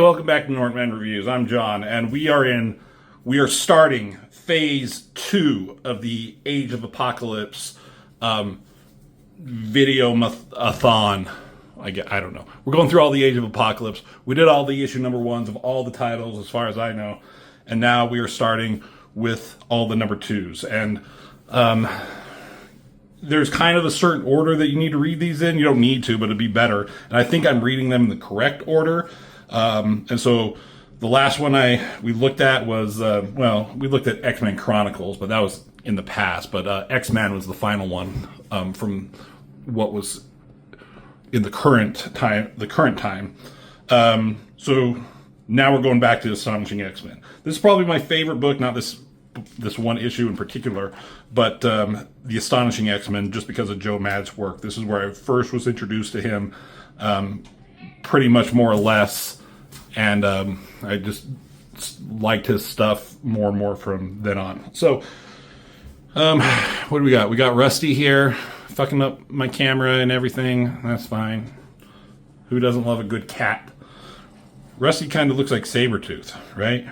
welcome back to Northman Reviews. I'm John, and we are starting phase 2 of the Age of Apocalypse video-a-thon. I don't know. We're going through all the Age of Apocalypse. We did all the issue number 1s of all the titles, as far as I know, and now we are starting with all the number 2s. And there's kind of a certain order that you need to read these in. You don't need to, but it'd be better. And I think I'm reading them in the correct order. And so the last one we looked at was, we looked at X-Men Chronicles, but that was in the past. But X-Men was the final one from what was in the current time. So now we're going back to Astonishing X-Men. This is probably my favorite book, not this one issue in particular, but the Astonishing X-Men, just because of Joe Mad's work. This is where I first was introduced to him, pretty much more or less, and I just liked his stuff more and more from then on. So, what do we got? We got Rusty here, fucking up my camera and everything. That's fine. Who doesn't love a good cat? Rusty kind of looks like Sabretooth, right?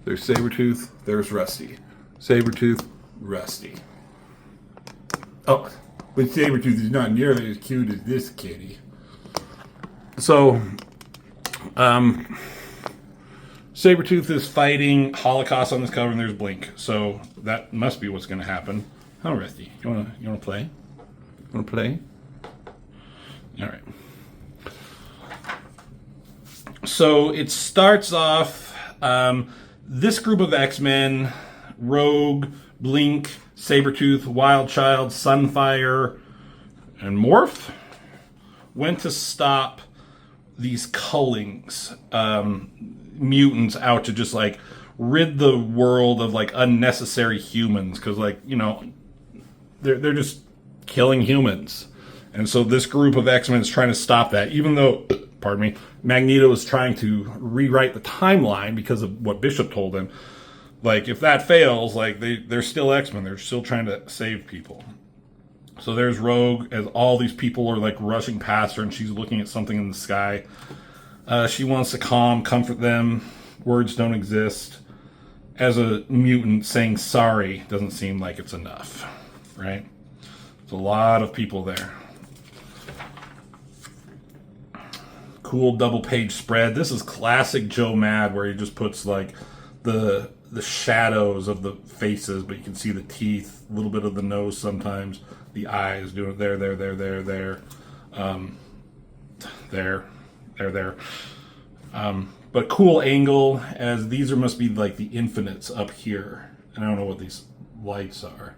There's Sabertooth, there's Rusty. Sabertooth, Rusty. Oh, but Sabertooth is not nearly as cute as this kitty. So, Sabertooth is fighting Holocaust on this cover, and there's Blink. So that must be what's going to happen. Oh, Rusty, you wanna play? You wanna play? All right. So it starts off. This group of X-Men, Rogue, Blink, Sabretooth, Wildchild, Sunfire, and Morph, went to stop these cullings, mutants, out to just like rid the world of like unnecessary humans, because they're just killing humans. And so this group of X-Men is trying to stop that, even though, pardon me, Magneto is trying to rewrite the timeline because of what Bishop told him. Like, if that fails, like, they're still X-Men. They're still trying to save people. So there's Rogue, as all these people are, like, rushing past her, and she's looking at something in the sky. She wants to comfort them. Words don't exist. As a mutant, saying sorry doesn't seem like it's enough, right? There's a lot of people there. Cool double page spread. This is classic Joe Mad, where he just puts like the shadows of the faces, but you can see the teeth, a little bit of the nose sometimes, the eyes, doing it there, there. But cool angle, as these must be like the infinites up here. And I don't know what these lights are.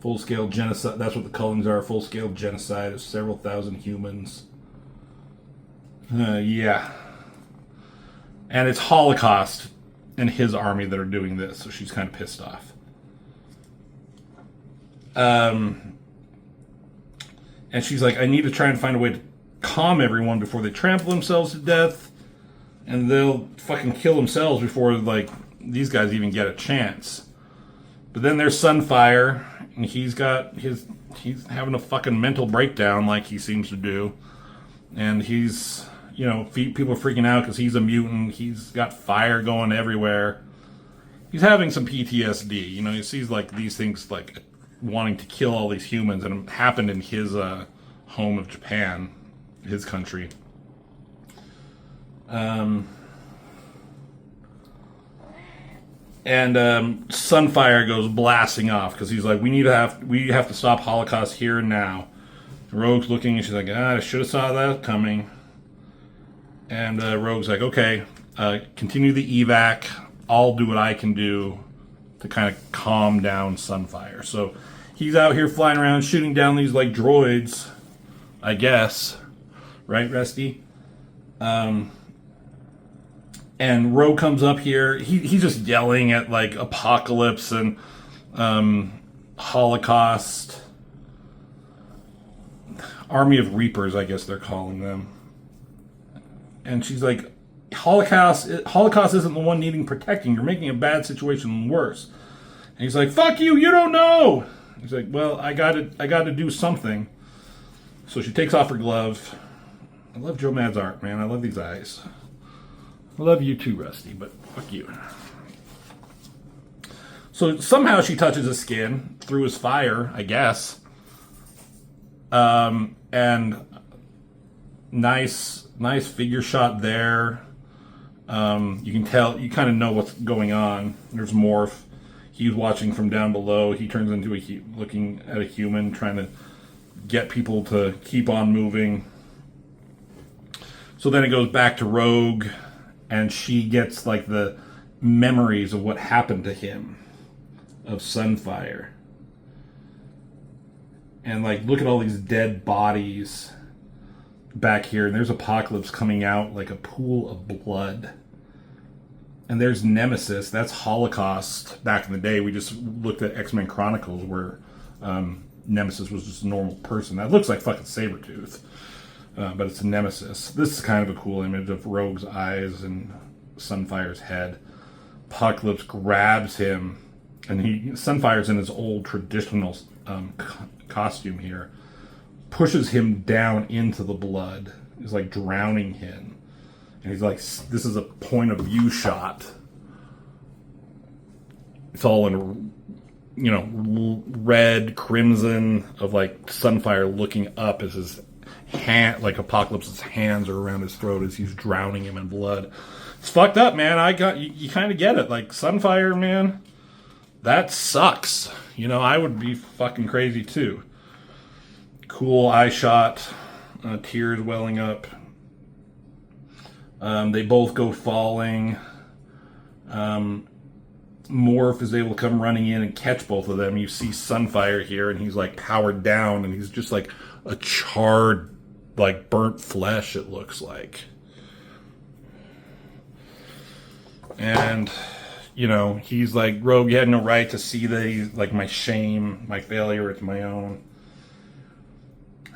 Full-scale genocide, that's what the cullings are, full-scale genocide of several thousand humans. Yeah. And it's Holocaust and his army that are doing this, so she's kind of pissed off. And she's like, I need to try and find a way to calm everyone before they trample themselves to death, and they'll fucking kill themselves before, like, these guys even get a chance. But then there's Sunfire, and he's having a fucking mental breakdown like he seems to do. And he's, people are freaking out because he's a mutant. He's got fire going everywhere. He's having some PTSD. He sees like these things like wanting to kill all these humans, and it happened in his home of Japan, his country. And Sunfire goes blasting off because he's like, we have to stop Holocaust here and now. Rogue's looking, and she's like, I should have saw that coming. And Rogue's like, okay, continue the evac. I'll do what I can do to kind of calm down Sunfire. So he's out here flying around shooting down these like droids, I guess, right, Rusty? And Rogue comes up here. He's just yelling at, like, Apocalypse and Holocaust. Army of Reapers, I guess they're calling them. And she's like, Holocaust isn't the one needing protecting. You're making a bad situation worse. And he's like, fuck you, you don't know. He's like, well, I gotta do something. So she takes off her glove. I love Joe Mad's art, man. I love these eyes. I love you too, Rusty, but fuck you. So somehow she touches his skin through his fire, I guess. And nice figure shot there. You can tell, you kind of know what's going on. There's Morph. He's watching from down below. He turns into looking at a human, trying to get people to keep on moving. So then it goes back to Rogue, and she gets like the memories of what happened to him, of Sunfire. And like, look at all these dead bodies back here, and there's Apocalypse coming out like a pool of blood. And there's Nemesis. That's Holocaust back in the day. We just looked at X-Men Chronicles where Nemesis was just a normal person. That looks like fucking Sabertooth. But it's a Nemesis. This is kind of a cool image of Rogue's eyes and Sunfire's head. Apocalypse grabs him, and Sunfire's in his old traditional costume here. Pushes him down into the blood. He's like drowning him. And he's like, this is a point of view shot. It's all in, red, crimson, of like Sunfire looking up as his hand, like Apocalypse's hands are around his throat as he's drowning him in blood. It's fucked up, man. You kind of get it. Like, Sunfire, man, that sucks. I would be fucking crazy too. Cool eye shot, tears welling up. They both go falling. Morph is able to come running in and catch both of them. You see Sunfire here, and he's like powered down, and he's just like a charred, like burnt flesh, it looks like. And, he's like, Rogue, you had no right to see that. He's like, my shame, my failure, it's my own.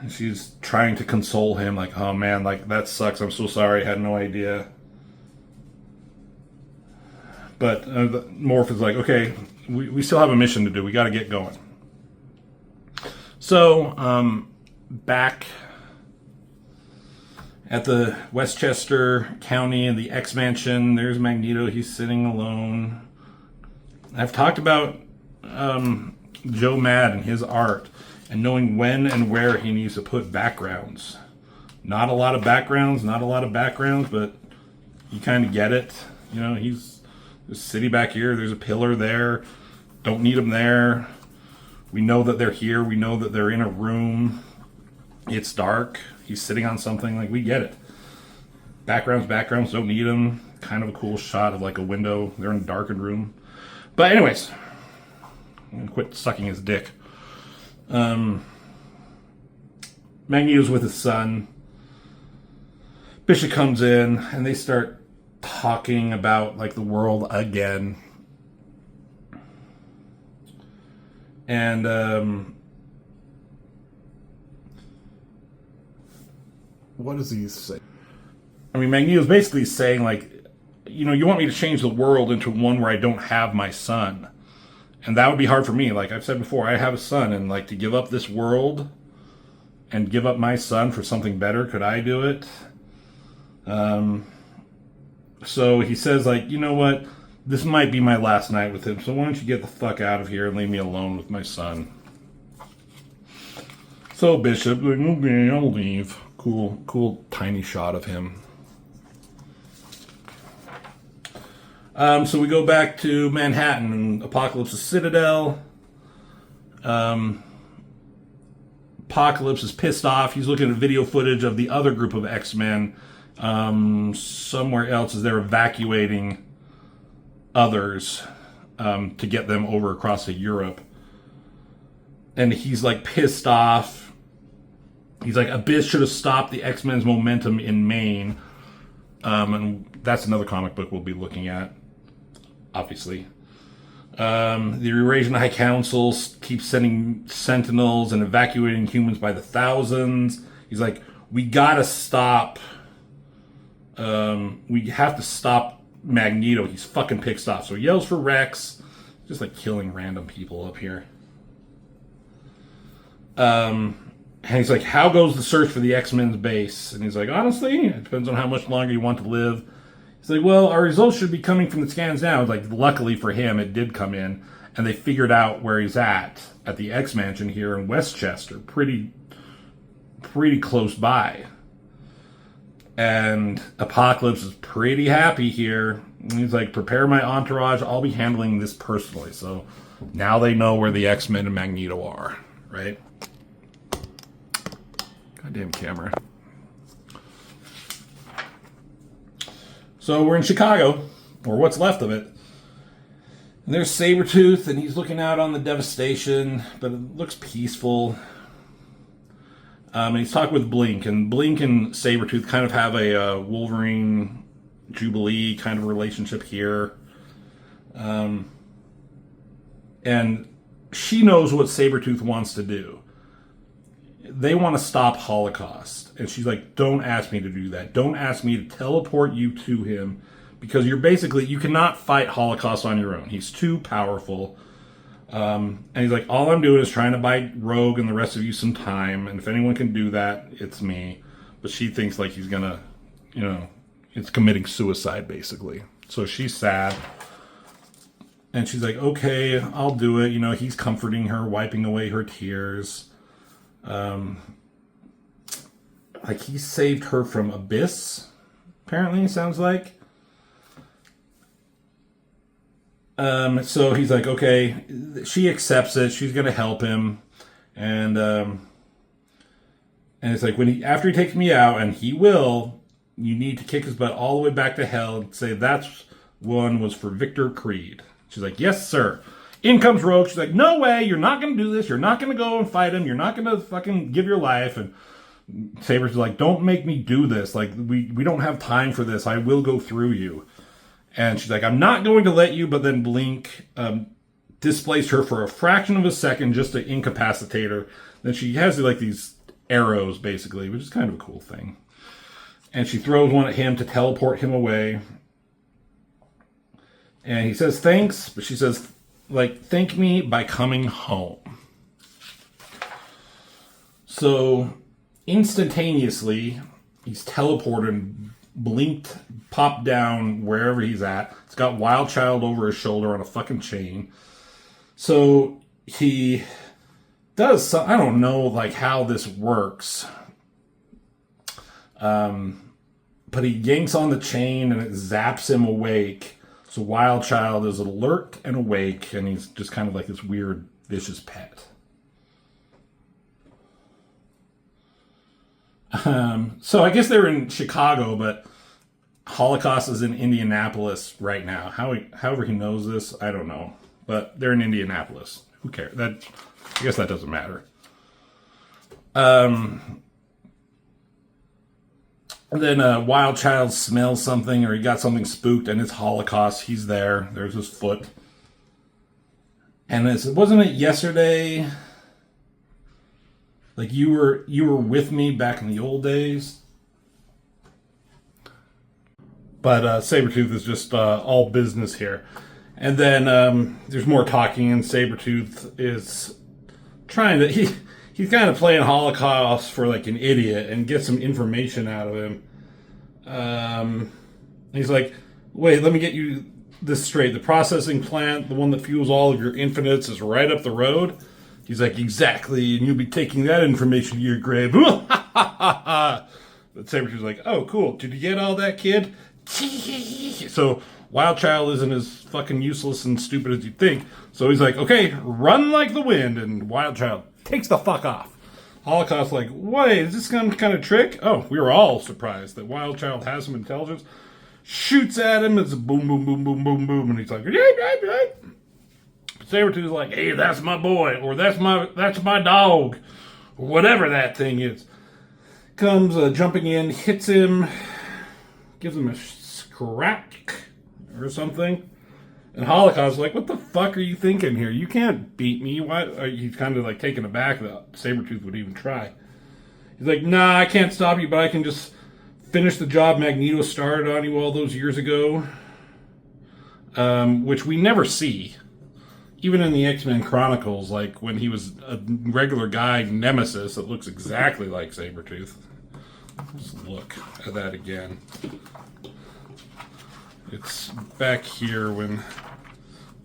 And she's trying to console him, like, oh man, like, that sucks, I'm so sorry, I had no idea. But Morph is like, okay, we still have a mission to do, we gotta get going. So, back at the Westchester County and the X-Mansion, there's Magneto, he's sitting alone. I've talked about Joe Mad and his art, and knowing when and where he needs to put backgrounds. Not a lot of backgrounds, but you kind of get it. He's a city back here, there's a pillar there, don't need him there. We know that they're here, we know that they're in a room. It's dark, he's sitting on something, like, we get it. Backgrounds, don't need them. Kind of a cool shot of like a window, they're in a darkened room. But anyways, I'm gonna quit sucking his dick. Magneto's with his son. Bishop comes in, and they start talking about like the world again. And what does he say? I mean, Magneto's basically saying, like, you want me to change the world into one where I don't have my son. And that would be hard for me. Like I've said before, I have a son, and like to give up this world and give up my son for something better, could I do it? So he says, like, you know what? This might be my last night with him, so why don't you get the fuck out of here and leave me alone with my son? So Bishop, like, okay, I'll leave. Cool tiny shot of him. So we go back to Manhattan and Apocalypse's Citadel. Apocalypse is pissed off. He's looking at video footage of the other group of X-Men somewhere else as they're evacuating others to get them over across to Europe. And he's like pissed off. He's like, Abyss should have stopped the X-Men's momentum in Maine. And that's another comic book we'll be looking at, obviously. The Eurasian High Council keeps sending sentinels and evacuating humans by the thousands. He's like, we gotta stop. We have to stop Magneto. He's fucking pissed off. So he yells for Rex. Just like killing random people up here. And he's like, how goes the search for the X-Men's base? And he's like, honestly, it depends on how much longer you want to live. He's like, well, our results should be coming from the scans now. Like, luckily for him, it did come in. And they figured out where he's at the X-Mansion here in Westchester. Pretty close by. And Apocalypse is pretty happy here. And he's like, prepare my entourage. I'll be handling this personally. So now they know where the X-Men and Magneto are, right? Goddamn camera. So we're in Chicago, or what's left of it. And there's Sabertooth, and he's looking out on the devastation, but it looks peaceful. And he's talking with Blink, and Blink and Sabertooth kind of have a Wolverine Jubilee kind of relationship here. And she knows what Sabertooth wants to do. They want to stop Holocaust. And she's like, don't ask me to do that. Don't ask me to teleport you to him. Because you cannot fight Holocaust on your own. He's too powerful. And he's like, all I'm doing is trying to buy Rogue and the rest of you some time. And if anyone can do that, it's me. But she thinks like he's gonna, it's committing suicide, basically. So she's sad. And she's like, okay, I'll do it. He's comforting her, wiping away her tears. Like he saved her from Abyss, apparently, sounds like. So he's like, okay, she accepts it. She's going to help him. And it's like, after he takes me out, and he will, you need to kick his butt all the way back to hell and say that's one was for Victor Creed. She's like, yes, sir. In comes Rogue. She's like, no way. You're not going to do this. You're not going to go and fight him. You're not going to fucking give your life. And Saber's like, don't make me do this. Like, we don't have time for this. I will go through you. And she's like, I'm not going to let you. But then Blink displaced her for a fraction of a second just to incapacitate her. Then she has like these arrows, basically, which is kind of a cool thing. And she throws one at him to teleport him away. And he says, thanks. But she says, like, thank me by coming home. So instantaneously, he's teleported, blinked, popped down wherever he's at. It's got Wild Child over his shoulder on a fucking chain. So he does some, I don't know like how this works. But he yanks on the chain and it zaps him awake. So Wild Child is alert and awake, and he's just kind of like this weird, vicious pet. So I guess they're in Chicago, but Holocaust is in Indianapolis right now. However he knows this, I don't know. But they're in Indianapolis. Who cares? I guess that doesn't matter. Then Wild Child smells something, or he got something spooked, and it's Holocaust. He's there. There's his foot. And wasn't it yesterday? Like you were with me back in the old days. But Sabertooth is just all business here. And then there's more talking, and Sabertooth is trying to... He's kind of playing Holocaust for like an idiot and get some information out of him. He's like, wait, let me get you this straight. The processing plant, the one that fuels all of your infinites, is right up the road. He's like, exactly, and you'll be taking that information to your grave. But Sabretooth's like, oh, cool. Did you get all that, kid? So Wild Child isn't as fucking useless and stupid as you think. So he's like, okay, run like the wind, and Wild Child takes the fuck off. Holocaust like, wait, is this some kind of trick? Oh, we were all surprised that Wild Child has some intelligence. Shoots at him, it's a boom, boom, boom, boom, boom, boom, and he's like, Sabertooth's like, hey, that's my boy, or that's my dog, or whatever that thing is. Comes jumping in, hits him, gives him a crack or something. And Holocaust's like, what the fuck are you thinking here? You can't beat me. Why? He's kind of like taken aback that Sabertooth would even try. He's like, nah, I can't stop you, but I can just finish the job Magneto started on you all those years ago. Which we never see even in the X-Men Chronicles, like when he was a regular guy, Nemesis, it looks exactly like Sabretooth. Let's look at that again. It's back here when,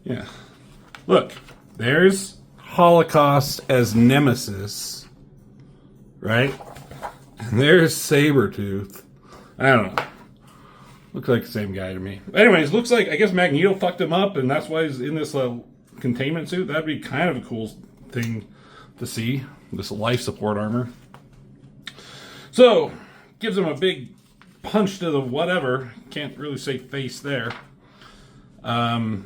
yeah. Look, there's Holocaust as Nemesis, right? And there's Sabertooth. I don't know. Looks like the same guy to me. Anyways, looks like, I guess Magneto fucked him up, and that's why he's in this containment suit. That'd be kind of a cool thing to see, this life support armor. So, gives him a big punch to the whatever. Can't really say face there. And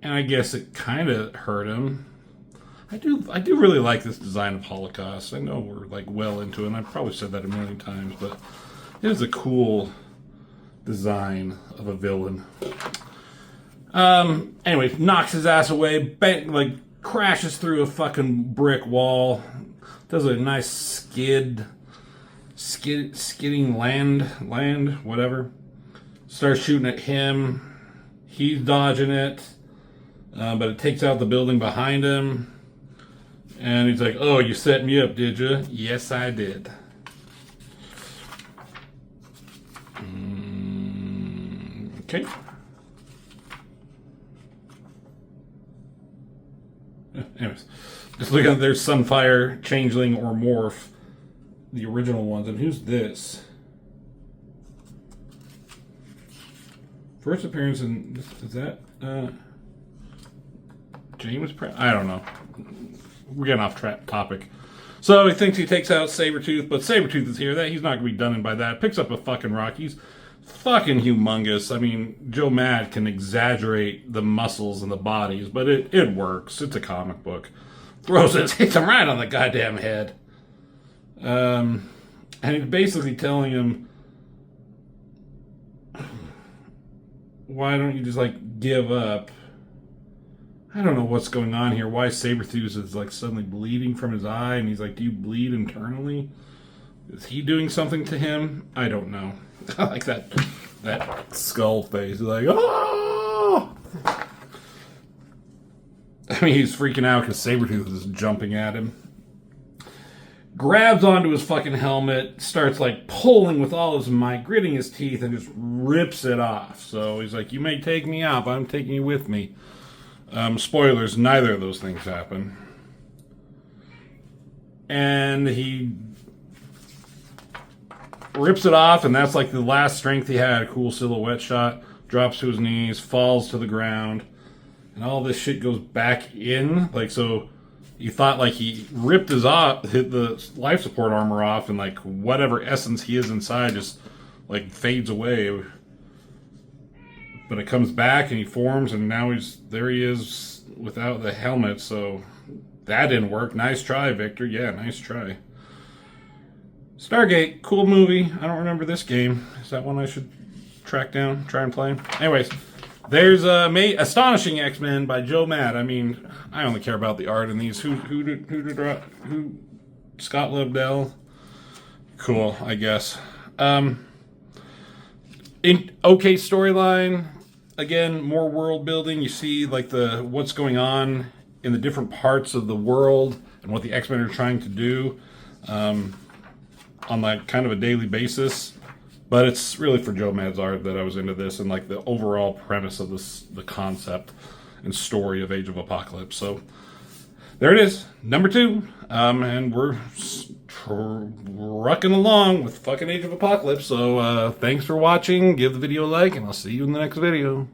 I guess it kind of hurt him. I do really like this design of Holocaust. I know we're like well into it, and I've probably said that a million times, but it is a cool design of a villain. Anyway, knocks his ass away, bang, like crashes through a fucking brick wall, does a nice skidding land, whatever. Starts shooting at him. He's dodging it, but it takes out the building behind him. And he's like, "Oh, you set me up, did you?" "Yes, I did." Okay. Anyways, just look at there's Sunfire, Changeling, or Morph, the original ones. And who's this? First appearance in, is that James Pratt? I don't know. We're getting off topic. So he thinks he takes out Sabretooth, but Sabretooth is here. He's not going to be done by that. Picks up a fucking rock. He's fucking humongous. I mean, Joe Mad can exaggerate the muscles and the bodies, but it works. It's a comic book. Throws it, hits him right on the goddamn head. And he's basically telling him, why don't you just, like, give up? I don't know what's going on here. Why Sabertooth is, like, suddenly bleeding from his eye, and he's like, do you bleed internally? Is he doing something to him? I don't know. I like that skull face. He's like, oh! I mean, he's freaking out because Sabertooth is jumping at him. Grabs onto his fucking helmet, starts like pulling with all his might, gritting his teeth, and just rips it off. So he's like, you may take me out, but I'm taking you with me. Spoilers, neither of those things happen. And he rips it off, and that's like the last strength he had. A cool silhouette shot. Drops to his knees, falls to the ground, and all this shit goes back in. Like, so you thought like he ripped hit the life support armor off, and like whatever essence he is inside just like fades away. But it comes back and he forms, and now there he is without the helmet. So that didn't work. Nice try, Victor. Yeah, nice try. Stargate, cool movie. I don't remember this game. Is that one I should track down, try and play? Anyways, there's Astonishing X-Men by Joe Mad. I mean, I only care about the art in these. Who Scott Lobdell? Cool, I guess. Okay storyline. Again, more world building. You see like what's going on in the different parts of the world and what the X-Men are trying to do on like kind of a daily basis. But it's really for Joe Mad's art that I was into this, and like the overall premise of the concept and story of Age of Apocalypse. So there it is, number 2. And we're trucking along with fucking Age of Apocalypse. So thanks for watching. Give the video a like, and I'll see you in the next video.